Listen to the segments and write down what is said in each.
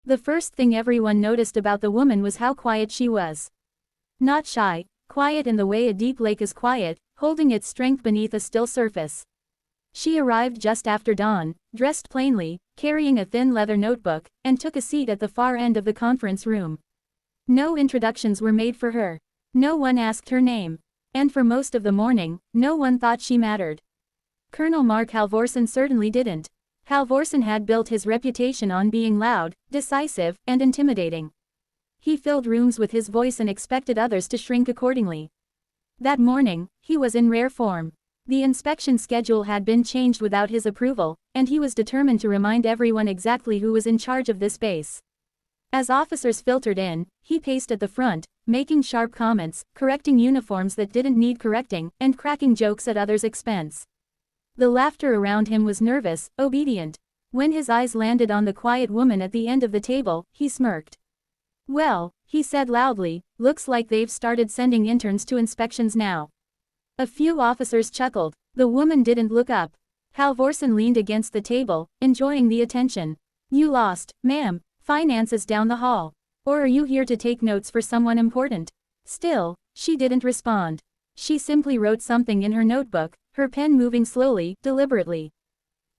The first thing everyone noticed about the woman was how quiet she was. Not shy, quiet in the way a deep lake is quiet, holding its strength beneath a still surface. She arrived just after dawn, dressed plainly, carrying a thin leather notebook, and took a seat at the far end of the conference room. No introductions were made for her. No one asked her name. And for most of the morning, no one thought she mattered. Colonel Mark Halvorsen certainly didn't. Halvorsen had built his reputation on being loud, decisive, and intimidating. He filled rooms with his voice and expected others to shrink accordingly. That morning, he was in rare form. The inspection schedule had been changed without his approval, and he was determined to remind everyone exactly who was in charge of this base. As officers filtered in, he paced at the front, making sharp comments, correcting uniforms that didn't need correcting, and cracking jokes at others' expense. The laughter around him was nervous, obedient. When his eyes landed on the quiet woman at the end of the table, he smirked. "Well," he said loudly, "looks like they've started sending interns to inspections now." A few officers chuckled. The woman didn't look up. Halvorsen leaned against the table, enjoying the attention. "You lost, ma'am. Finance is down the hall. Or are you here to take notes for someone important?" Still, she didn't respond. She simply wrote something in her notebook, her pen moving slowly, deliberately.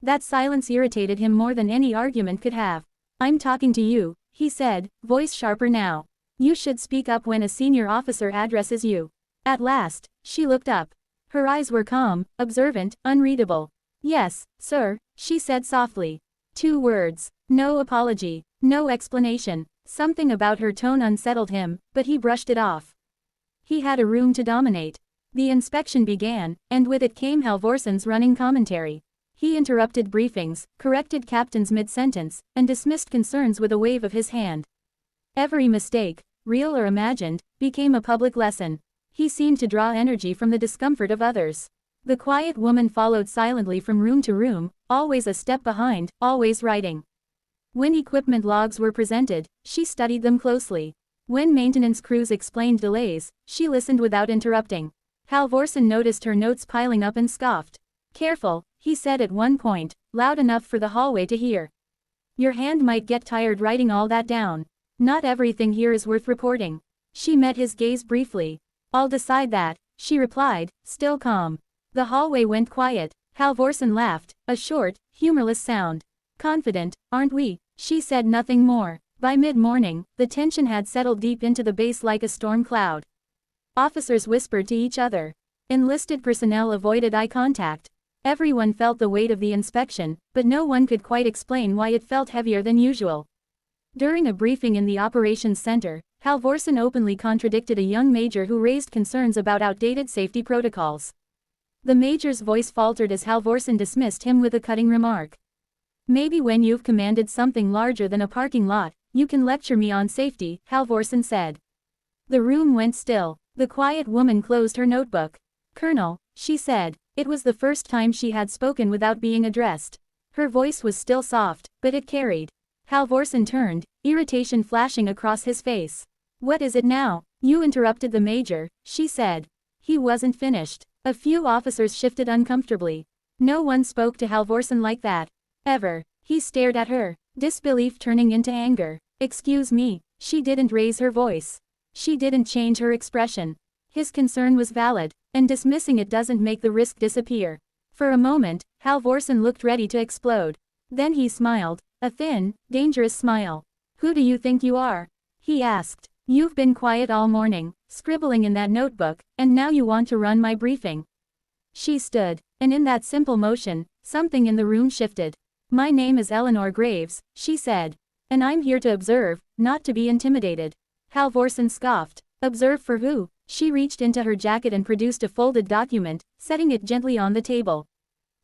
That silence irritated him more than any argument could have. "I'm talking to you," he said, voice sharper now. "You should speak up when a senior officer addresses you." At last, she looked up. Her eyes were calm, observant, unreadable. "Yes, sir," she said softly. 2 words. No apology. No explanation. Something about her tone unsettled him, but he brushed it off. He had a room to dominate. The inspection began, and with it came Halvorsen's running commentary. He interrupted briefings, corrected captains mid-sentence, and dismissed concerns with a wave of his hand. Every mistake, real or imagined, became a public lesson. He seemed to draw energy from the discomfort of others. The quiet woman followed silently from room to room, always a step behind, always writing. When equipment logs were presented, she studied them closely. When maintenance crews explained delays, she listened without interrupting. Halvorsen noticed her notes piling up and scoffed. "Careful," he said at one point, loud enough for the hallway to hear. "Your hand might get tired writing all that down. Not everything here is worth reporting." She met his gaze briefly. "I'll decide that," she replied, still calm. The hallway went quiet. Halvorsen laughed, a short, humorless sound. "Confident, aren't we?" She said nothing more. By mid-morning, the tension had settled deep into the base like a storm cloud. Officers whispered to each other. Enlisted personnel avoided eye contact. Everyone felt the weight of the inspection, but no one could quite explain why it felt heavier than usual. During a briefing in the operations center, Halvorsen openly contradicted a young major who raised concerns about outdated safety protocols. The major's voice faltered as Halvorsen dismissed him with a cutting remark. "Maybe when you've commanded something larger than a parking lot, you can lecture me on safety," Halvorsen said. The room went still. The quiet woman closed her notebook. "Colonel," she said. It was the first time she had spoken without being addressed. Her voice was still soft, but it carried. Halvorsen turned, irritation flashing across his face. "What is it now?" "You interrupted the major," she said. He wasn't finished. A few officers shifted uncomfortably. No one spoke to Halvorsen like that. Ever. He stared at her, disbelief turning into anger. "Excuse me." She didn't raise her voice. She didn't change her expression. His concern was valid, and dismissing it doesn't make the risk disappear. For a moment, Halvorsen looked ready to explode. Then he smiled, a thin, dangerous smile. "Who do you think you are?" he asked. "You've been quiet all morning, scribbling in that notebook, and now you want to run my briefing." She stood, and in that simple motion, something in the room shifted. "My name is Eleanor Graves," she said. "And I'm here to observe, not to be intimidated." Halvorsen scoffed. "Observe for who?" She reached into her jacket and produced a folded document, setting it gently on the table.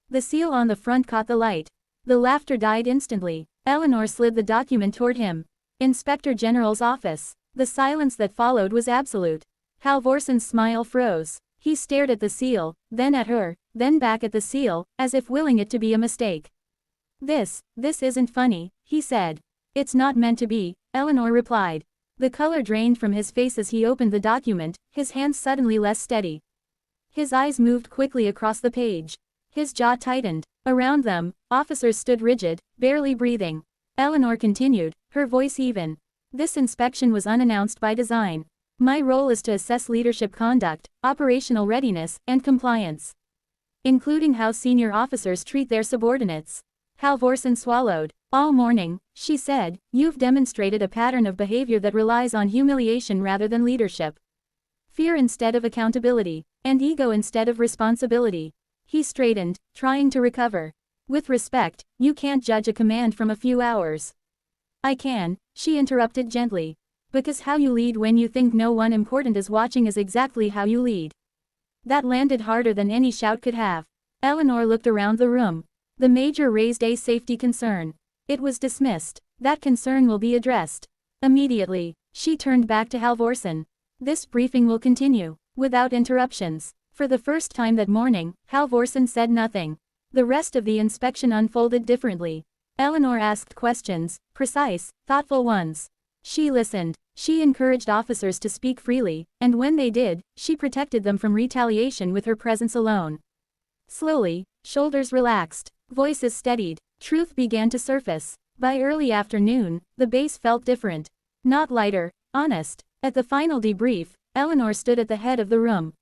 The seal on the front caught the light. The laughter died instantly. Eleanor slid the document toward him. "Inspector General's office." The silence that followed was absolute. Halvorsen's smile froze. He stared at the seal, then at her, then back at the seal, as if willing it to be a mistake. This isn't funny," he said. "It's not meant to be," Eleanor replied. The color drained from his face as he opened the document, his hands suddenly less steady. His eyes moved quickly across the page. His jaw tightened. Around them, officers stood rigid, barely breathing. Eleanor continued, her voice even. This inspection was unannounced by design. My role is to assess leadership conduct, operational readiness, and compliance, including how senior officers treat their subordinates. Halvorsen swallowed. All morning, she said, you've demonstrated a pattern of behavior that relies on humiliation rather than leadership. Fear instead of accountability, and ego instead of responsibility. He straightened, trying to recover. With respect, you can't judge a command from a few hours. I can, she interrupted gently. Because how you lead when you think no one important is watching is exactly how you lead. That landed harder than any shout could have. Eleanor looked around the room. The major raised a safety concern. It was dismissed. That concern will be addressed immediately. She turned back to Halvorsen. This briefing will continue, without interruptions. For the first time that morning, Halvorsen said nothing. The rest of the inspection unfolded differently. Eleanor asked questions, precise, thoughtful ones. She listened. She encouraged officers to speak freely, and when they did, she protected them from retaliation with her presence alone. Slowly, shoulders relaxed, voices steadied, truth began to surface. By early afternoon, the base felt different. Not lighter, honest. At the final debrief, Eleanor stood at the head of the room.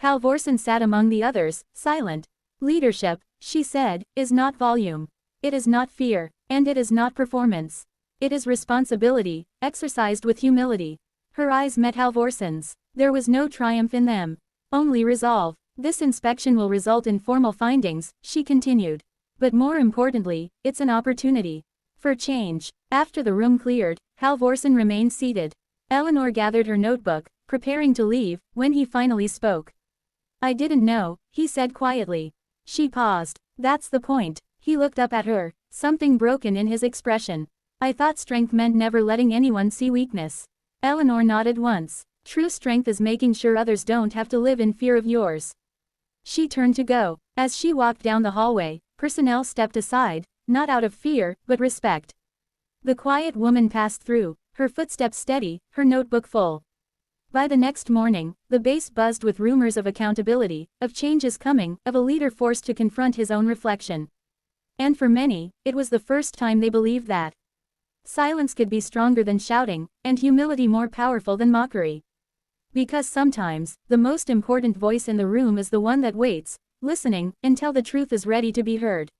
Halvorsen sat among the others, silent. Leadership, she said, is not volume. It is not fear, and it is not performance. It is responsibility, exercised with humility. Her eyes met Halvorsen's. There was no triumph in them. Only resolve. This inspection will result in formal findings, she continued. But more importantly, it's an opportunity for change. After the room cleared, Halvorsen remained seated. Eleanor gathered her notebook, preparing to leave, when he finally spoke. I didn't know, he said quietly. She paused. That's the point. He looked up at her, something broken in his expression. I thought strength meant never letting anyone see weakness. Eleanor nodded once. True strength is making sure others don't have to live in fear of yours. She turned to go. As she walked down the hallway, personnel stepped aside, not out of fear, but respect. The quiet woman passed through, her footsteps steady, her notebook full. By the next morning, the base buzzed with rumors of accountability, of changes coming, of a leader forced to confront his own reflection. And for many, it was the first time they believed that silence could be stronger than shouting, and humility more powerful than mockery. Because sometimes, the most important voice in the room is the one that waits, listening, until the truth is ready to be heard.